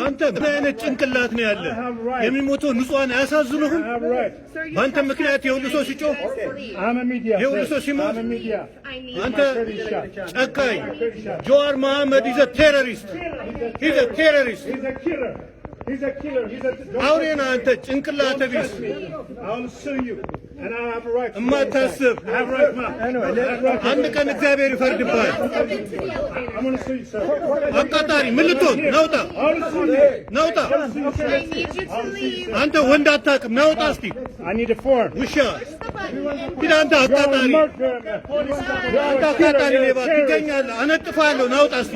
አንተ ምን አይነት ጭንቅላት ነው ያለ? የሚሞተው ንጹሃን አያሳዝኑህም? በአንተ ምክንያት የሁሉ ሰው ሲጮህ የሁሉ ሰው ሲሞት አንተ ጨካኝ። ጀዋር መሐመድ ኢዝ አ ቴሮሪስት ኢዝ አ ቴሮሪስት አውሬ ነህ አንተ ጭንቅላተ ቢስ እማታስብ አንድ ቀን እግዚአብሔር ይፈርድብሃል። አቃጣሪ ምን ልትሆን ናውጣ ናውጣ አንተ ወንድ አታውቅም ናውጣ እስቲ ውሻ ሂድ አንተ አቃጣሪ አንተ አቃጣሪ ሌባ ትገኛለህ አነጥፋለሁ ናውጣ እስቲ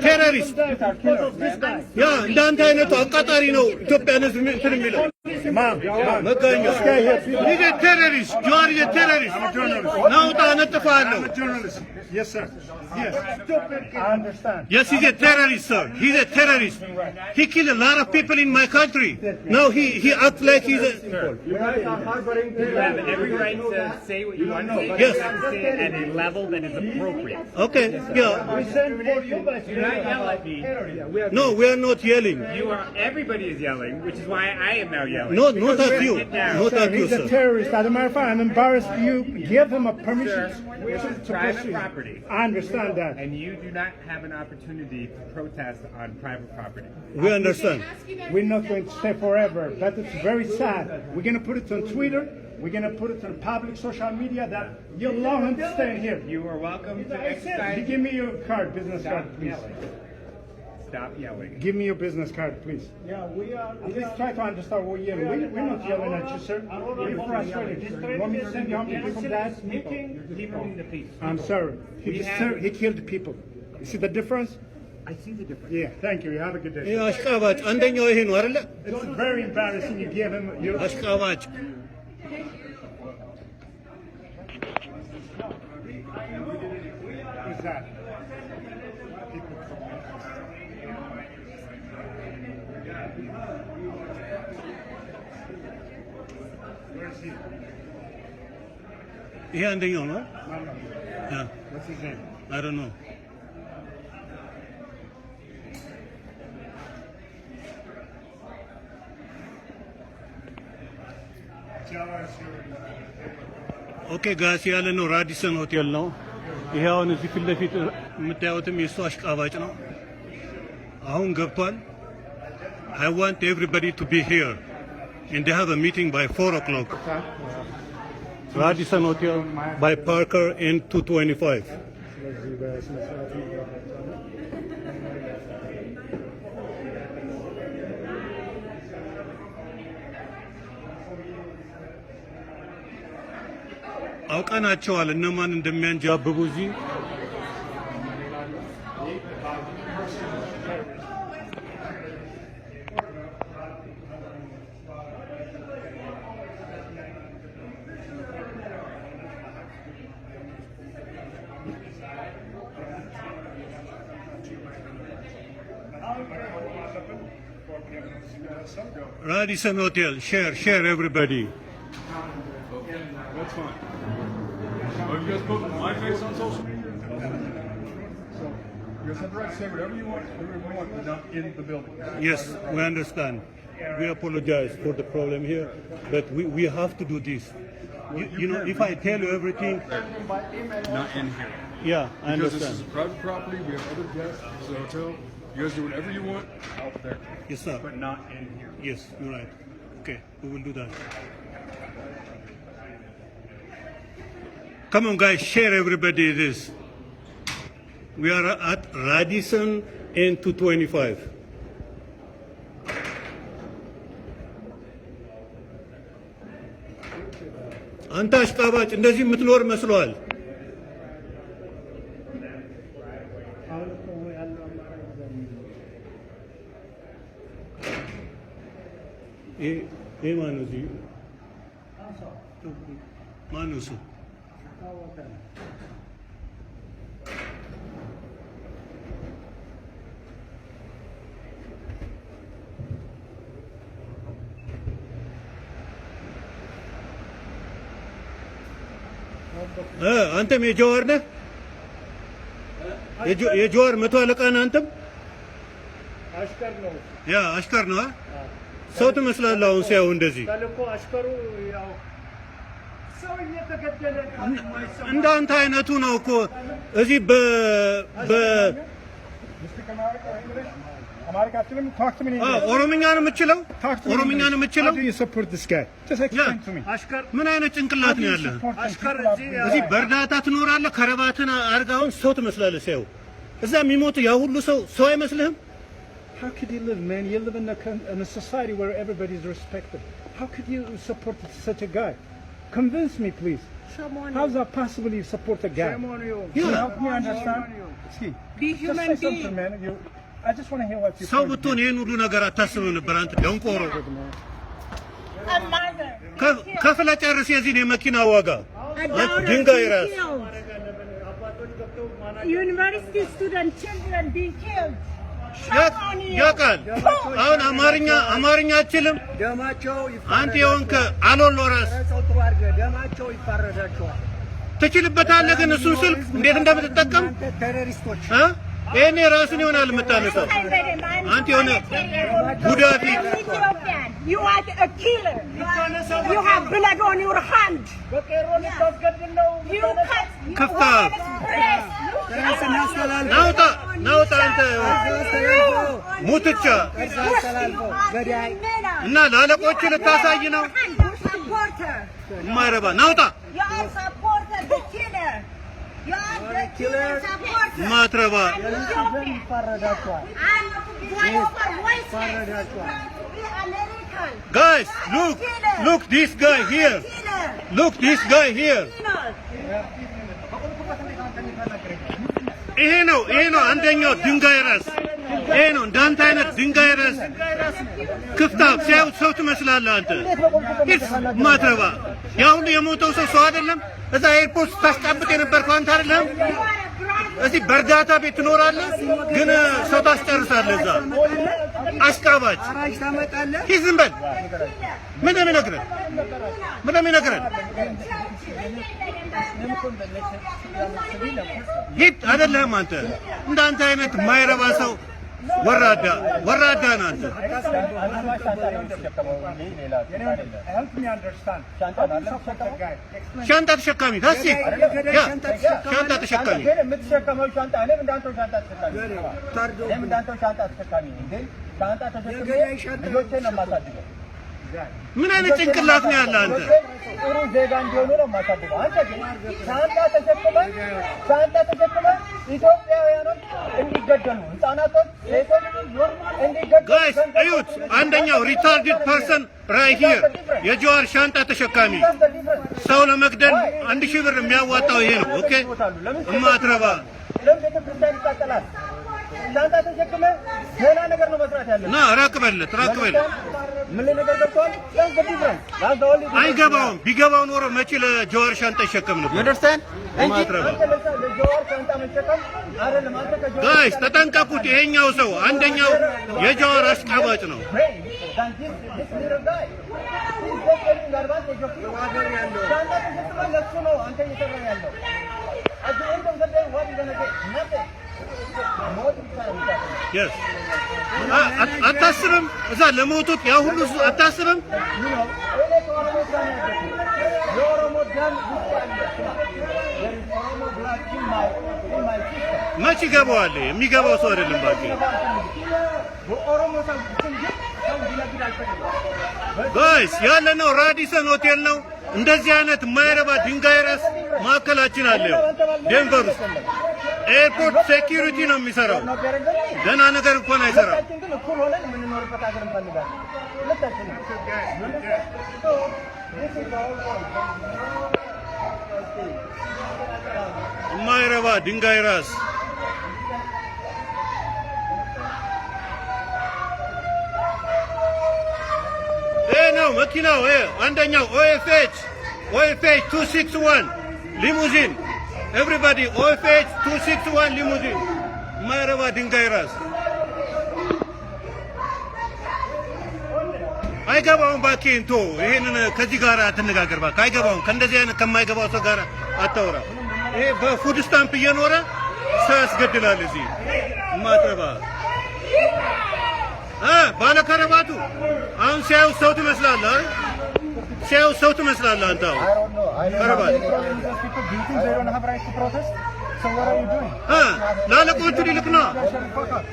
ቴሮሪስት ያ እንዳንተ አይነቱ አቃጣሪ ነው ኢትዮጵያን ህዝብ እንትን የሚለው መጋኛ He's a terrorist. You are a terrorist. Now Yes, sir. Yes. I understand. Yes, he's a terrorist, sir. He's a terrorist. He killed a lot of people in my country. Now he acts like he's a... You have every right to say what you want to say. Yes. You have to say it at a level that is appropriate. Okay, yeah. Do not yell at me. No, we are not yelling. Everybody is yelling, which is why I am now yelling. No, not at you. Not at you, He's a sir. terrorist. As a matter of fact, I'm embarrassed you give him a permission This is private property. I understand that. And you do not have an opportunity to protest on private property. We understand. We're not going to stay forever. That is very sad. We're going to put it on Twitter. We're going to put it on public social media that you allow him to stay here. You are welcome to exercise. Give me your card, business card, please. Stop yelling. Give me your business card, please. Yeah, we are. At least try to understand what we're yelling. We're not yelling at you, sir. We're frustrated. You want me to send you how many people died? I'm sorry. He killed people. You see the difference? I see the difference. Yeah, thank you. You have a good day. ይህ አሽቃባጭ አንደኛው ይሄ ነው አይደለ? It's very embarrassing you give him your... አሽቃባጭ Who's that? Where's he? ይሄ አንደኛው ነው። What's his name? I don't know. ኦኬ ጋስ ያለ ነው ራዲሰን ሆቴል ነው። ይሄ አሁን እዚህ ፊት ለፊት የምታዩትም የእሱ አሽቃባጭ ነው። አሁን ገብቷል። I want everybody to be here and they have a meeting by 4 o'clock. Radisson Hotel by Parker in 225. አውቀናቸዋል እነማን እንደሚያንጃብቡ እዚህ Radisson Hotel, share everybody. That's fine. Oh, you guys put my face on social media? So, you guys have the right to say whatever you want, but not in the building. Yes, we understand. We apologize for the problem here, but we have to do this. You know, if I tell you everything... Not in here. Yeah, I Because this understand. is a private property, we have other guests, it's a hotel. You guys do whatever you want out there. Yes, sir. But not in here. Yes, you're right. Okay, we will do that. Come on, guys, share everybody this. We are at Radisson in 225. አንተ አሽቃባጭ እንደዚህ የምትኖር መስሏል። ይሄ ማነው? እዚህ ማነው እሱ? አንተም የጀዋር ነህ? የጀዋር መቶ አለቃ ነህ አንተም? ያ አሽከር ነው ሰው ትመስላለህ አሁን ሲያው እንደዚህ እንዳንተ አይነቱ ነው እኮ እዚህ ኦሮምኛ ነው የምችለው ኦሮምኛ ነው የምችለው ምን አይነት ጭንቅላት ነው ያለህ እዚህ በእርዳታ ትኖራለህ ከረባትን አርጋውን ሰው ትመስላለህ ሲያው እዛ የሚሞት ያ ሁሉ ሰው አይመስልህም How could you live, man? You live in a society where everybody is respected. How could you support such a guy? Convince me, please. How is that possible you support a guy? You help me understand? See, be human being. Man. I just want to hear what you say. ሰው ብትሆን ይሄን ሁሉ ነገር አታስብም ነበር አንተ ደንቆሮ ከፍለ ጨርስ የዚህን የመኪና ዋጋ ድንጋይ ራስ University student children being killed. ያቃል አሁን አማርኛ አትችልም አንተ የሆንክ አሎሎ ራስ ትችልበታለህ ግን እሱን ስልክ እንዴት እንደምትጠቀም ይሄኔ ራስን ይሆናል የምታነሳው አንተ የሆነ ጉዳፊ You are a killer. You have blood on your hand. You cut. ከፍታ ናውጣ አንተ ሙትቻ እና ለአለቆቹ ልታሳይ ነው ማረባ ናውጣ ማትረባ Guys, look this guy here. Look this guy here. ይሄ ነው አንደኛው ድንጋይ ራስ ይሄ ነው እንዳንተ አይነት ድንጋይ ራስ ክፍታፍ ሲያዩ ሰው ትመስላለህ አንተ ማትረባ ያ ሁሉ የሞተው ሰው አይደለም እዛ ኤርፖርት ታስቀምጥ የነበርከው አንተ አይደለም እዚህ በእርዳታ ቤት ትኖራለህ ግን ሰው ታስጨርሳለህ እዛ አሽቃባጭ ዝም በል ምን እንደሚነግረን ሂድ አይደለም አንተ እንዳንተ አይነት ማይረባ ሰው ወራዳ ነህ አንተ ሻንጣ ተሸካሚ ታሲ ሻንጣ ተሸካሚ ምን አይነት ጭንቅላት ነው ያለ አንተ ጥሩ ዜጋ እንዲሆኑ ነው የማሳድገው አንተ ግን ሻንጣ ተሸክመ ኢትዮጵያውያኖች እንዲገደሉ ህፃናቶች ሴቶች እንዲገደሉ ጋይስ እዩት አንደኛው ሪታርድድ ፐርሰን ራይት ሂር የጀዋር ሻንጣ ተሸካሚ ሰው ለመግደል 1000 ብር የሚያዋጣው ይሄ ነው ኦኬ እማትረባ ለምን ቤተክርስቲያን ይቃጠላል ሻንጣ ተሸክመ ሌላ ነገር ነው መስራት ያለብህ ና ራቅ በለት ምን ነገር ገብቷል አይገባውም ቢገባው ኖሮ መቼ ለጀዋር ሻንጣ ይሸከም ነበር ይደርሰን ማትረባ ለጀዋር ሻንጣ መሸከም አይደለም አንተ ከጀዋር ጋይስ ተጠንቀቁት ይሄኛው ሰው አንደኛው የጀዋር አሽቃባጭ ነው Yes. አታስብም እዛ ለሞቱት ያ ሁሉ አታስብም መቼ ይገባዋል የሚገባው ሰው አይደለም ባቂ ጋይስ ያለነው ራዲሰን ሆቴል ነው እንደዚህ አይነት ማይረባ ድንጋይ ራስ ማዕከላችን አለ ዴንቨር ውስጥ ኤርፖርት ሴኩሪቲ ነው የሚሰራው ደህና ነገር እንኳን አይሰራም ማይረባ ድንጋይ ራስ ነው መኪናው አንደኛው OFH 261 ሊሙዚን everybody OFH 261 ሊሙዚን ማይረባ ድንጋይ ራስ አይገባውም ባኪንቶ ይሄንን ከዚህ ጋር አትነጋገር ባክ አይገባውም ከእንደዚህ አይነት ከማይገባው ሰው ጋር አታውራ ይሄ በፉድ ስታምፕ እየኖረ ሰው ያስገድላል እዚህ ማትረባ ባለ ከረባቱ አሁን ሲያዩ ሰው ትመስላለህ። ሲያዩ ሰው ትመስላለህ አንተ አሁን ከረባት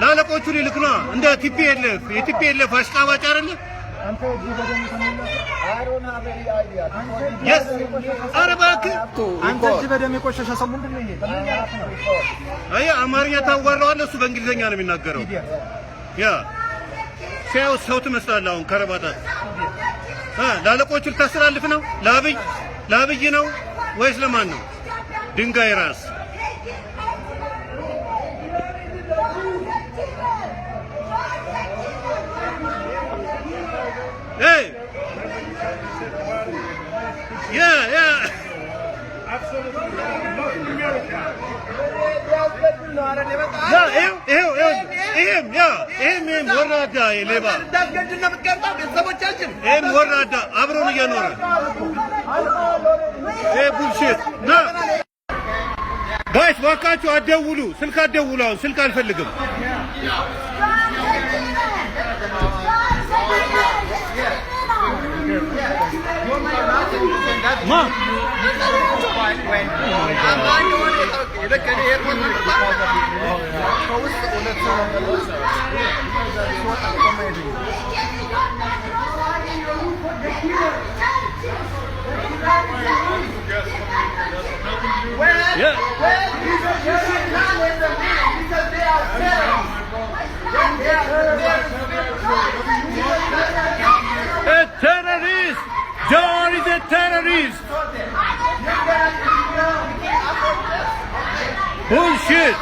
ላለቆቹ ሊልክና እንደ ቲፒኤልኤፍ የቲፒኤልኤፍ አሽቃባጭ አይደለ? ኧረ እባክህ አንተ እዚህ በደም የቆሸሸ ሰው ምንድን ነው ይሄ? አይ አማርኛ ታዋራዋለህ፣ እሱ በእንግሊዘኛ ነው የሚናገረው። ያ ሲያዩ ሰው ትመስላለህ አሁን ከረባታት። ላለቆቹ ልታስተላልፍ ነው? ለአብይ ነው ወይስ ለማን ነው? ድንጋይ ራስ Hey! Yeah. ይሄም ወራዳ የሌባ ይሄም ወራዳ አብሮን እየኖረ ይሄ ቡልሽት ና ጋይስ እባካችሁ አትደውሉ፣ ስልክ አትደውሉ። አሁን ስልክ አልፈልግም። Mom. A terrorist! John is a terrorist! Bullshit!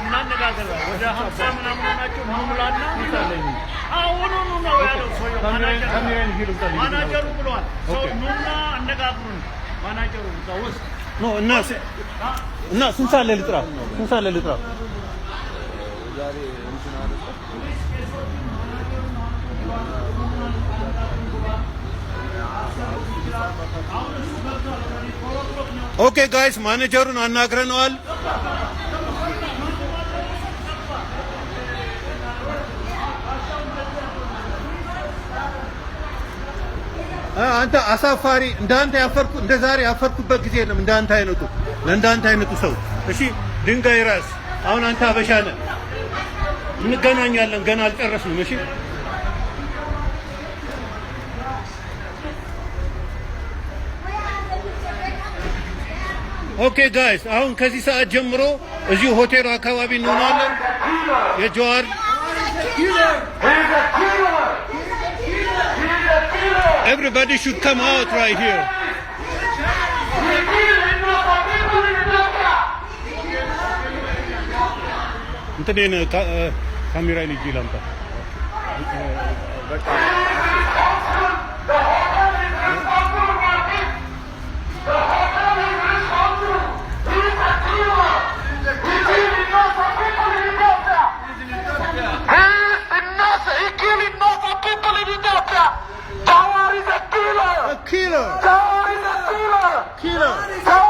እናነጋገር ወደ 50 ምናምን ናቸው ሙሙላና አሁኑኑ ነው ያለው ሰውየው። ማናጀሩ ብሏል። ሰው ኑና አነጋግሩን ማናጀሩ ውስጥ ነው እና ስንት ሰዓት ላይ ልጥራ? ኦኬ ጋይስ ማኔጀሩን አናግረነዋል። አንተ አሳፋሪ እንዳንተ ያፈርኩ እንደ ዛሬ ያፈርኩበት ጊዜ የለም። እንዳንተ አይነቱ ሰው እሺ፣ ድንጋይ ራስ። አሁን አንተ አበሻ ነህ፣ እንገናኛለን። ገና አልጨረስንም። እሺ ኦኬ ጋይስ፣ አሁን ከዚህ ሰዓት ጀምሮ እዚሁ ሆቴሉ አካባቢ እንሆናለን። የጀዋር everybody should come out right here. እንትን ካሜራ ልጅ ላምጣ። Killer! Killer!